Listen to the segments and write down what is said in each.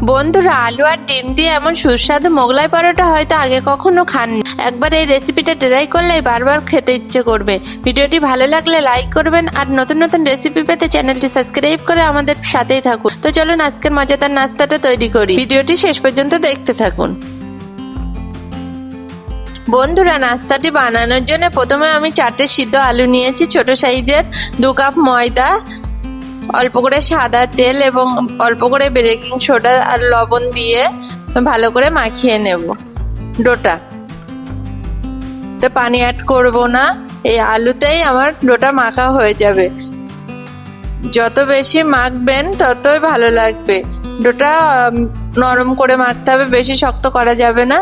বন্ধুরা, আলু আর ডিম দিয়ে এমন সুস্বাদু মোগলাই পরোটা হয়তো আগে কখনো খাননি। একবার এই রেসিপিটা ট্রাই করলেই বারবার খেতে ইচ্ছে করবে। ভিডিওটি ভালো লাগলে লাইক করবেন আর নতুন নতুন রেসিপি পেতে চ্যানেলটি সাবস্ক্রাইব করে আমাদের সাথেই থাকুন। তো চলুন আজকের মজাদার নাস্তাটা তৈরি করি। ভিডিওটি শেষ পর্যন্ত দেখতে থাকুন। বন্ধুরা, নাস্তাটি বানানোর জন্য প্রথমে আমি 4টে সিদ্ধ আলু নিয়েছি, ছোট সাইজের, 2 কাপ ময়দা, অল্প করে সাদা তেল এবং অল্প করে বেকিং সোডা আর লবণ দিয়ে ভালো করে মাখিয়ে নেব ডোটা। তো পানি অ্যাড করব না, এই আলুতেই আমার ডোটা মাখা হয়ে যাবে। যত বেশি মাখবেন ততই ভালো লাগবে। ডোটা নরম করে মাখতে হবে, বেশি শক্ত করা যাবে না।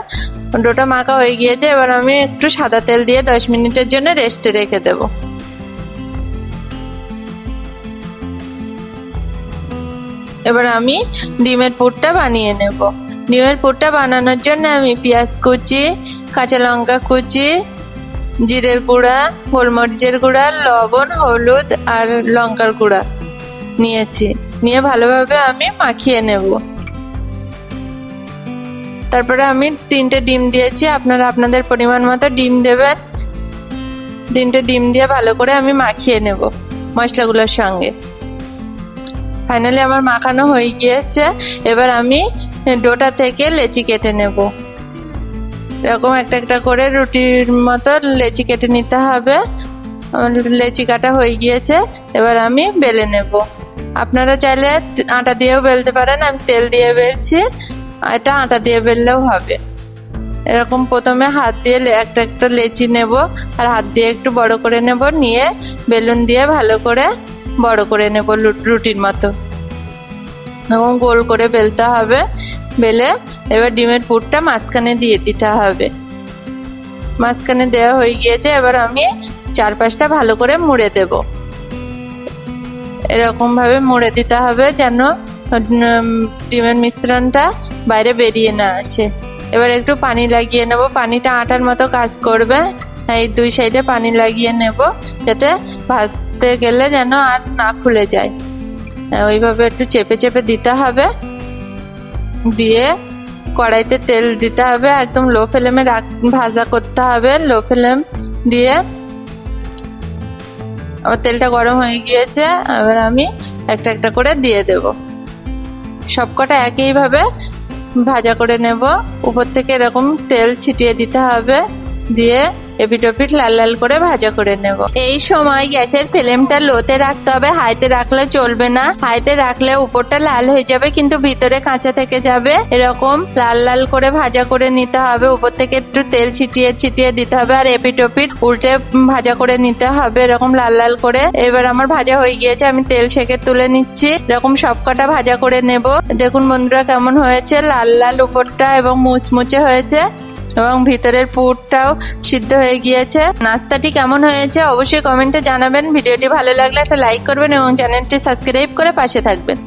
ডোটা মাখা হয়ে গিয়েছে, এবার আমি একটু সাদা তেল দিয়ে 10 মিনিটের জন্য রেস্টে রেখে দেব। এবার আমি ডিমের পুরটা বানিয়ে নেব। ডিমের পুরটা বানানোর জন্য আমি পেঁয়াজ কুচি, কাঁচা লঙ্কা কুচি, জিরের গুঁড়া, গোলমরিচের গুঁড়া, লবণ, হলুদ আর লঙ্কার গুঁড়া নিয়েছি। নিয়ে ভালোভাবে আমি মাখিয়ে নেব। তারপরে আমি 3টে ডিম দিয়েছি, আপনারা আপনাদের পরিমাণ মতো ডিম দেবেন। 3টে ডিম দিয়ে ভালো করে আমি মাখিয়ে নেব মশলাগুলোর সঙ্গে। ফাইনালি আমার মাখানো হয়ে গিয়েছে। এবার আমি ডোটা থেকে লেচি কেটে নেব। এরকম একটা একটা করে রুটির মতো লেচি কেটে নিতে হবে। আমার লেচি কাটা হয়ে গিয়েছে, এবার আমি বেলে নেব। আপনারা চাইলে আটা দিয়েও বেলতে পারেন, আমি তেল দিয়ে বেলছি। এটা আটা দিয়ে বেললেও হবে। এরকম প্রথমে হাত দিয়ে একটা একটা লেচি নেব আর হাত দিয়ে একটু বড় করে নেব, নিয়ে বেলুন দিয়ে ভালো করে বড় করে নেব রুটির মতো এবং গোল করে বেলতে হবে। বেলে এবার ডিমের পুরটা মাঝখানে দিয়ে দিতে হবে। মাঝখানে দেওয়া হয়ে গিয়েছে, এবার আমি চারপাশটা ভালো করে মুড়ে দেব। এরকম ভাবে মুড়ে দিতে হবে যেন ডিমের মিশ্রণটা বাইরে বেরিয়ে না আসে। এবার একটু পানি লাগিয়ে নেব, পানিটা আটার মতো কাজ করবে। এই 2 সাইডে পানি লাগিয়ে নেব যাতে ভাজতে গেলে যেন আর না খুলে যায়। ওইভাবে একটু চেপে চেপে দিতে হবে। দিয়ে কড়াইতে তেল দিতে হবে, একদম লো ফ্লেমে ভাজা করতে হবে। লো ফ্লেম দিয়ে আমার তেলটা গরম হয়ে গিয়েছে, এবার আমি একটা একটা করে দিয়ে দেব। সবকটা একইভাবে ভাজা করে নেব। উপর থেকে এরকম তেল ছিটিয়ে দিতে হবে, দিয়ে এপিট ওপিট লাল লাল করে ভাজা করে নেব। এই সময় গ্যাসের ফ্লেমটা লোতে রাখতে হবে, হাইতে রাখলে চলবে না। হাইতে রাখলে উপরটা লাল হয়ে যাবে কিন্তু ভিতরে কাঁচা থেকে যাবে। এরকম লাল লাল করে ভাজা করে নিতে হবে। উপর থেকে একটু তেল ছিটিয়ে ছিটিয়ে দিতে হবে আর এপিট ওপিট উল্টে ভাজা করে নিতে হবে এরকম লাল লাল করে। এবার আমার ভাজা হয়ে গিয়েছে, আমি তেল সেকে তুলে নিচ্ছি। এরকম সবকটা ভাজা করে নেব। দেখুন বন্ধুরা কেমন হয়েছে, লাল লাল উপরটা এবং মুচমুচে হয়েছে এবং ভিতরের পুরটাও সিদ্ধ হয়ে গিয়েছে। নাস্তাটি কেমন হয়েছে অবশ্যই কমেন্টে জানাবেন। ভিডিওটি ভালো লাগলে একটা লাইক করবেন এবং চ্যানেলটি সাবস্ক্রাইব করে পাশে থাকবেন।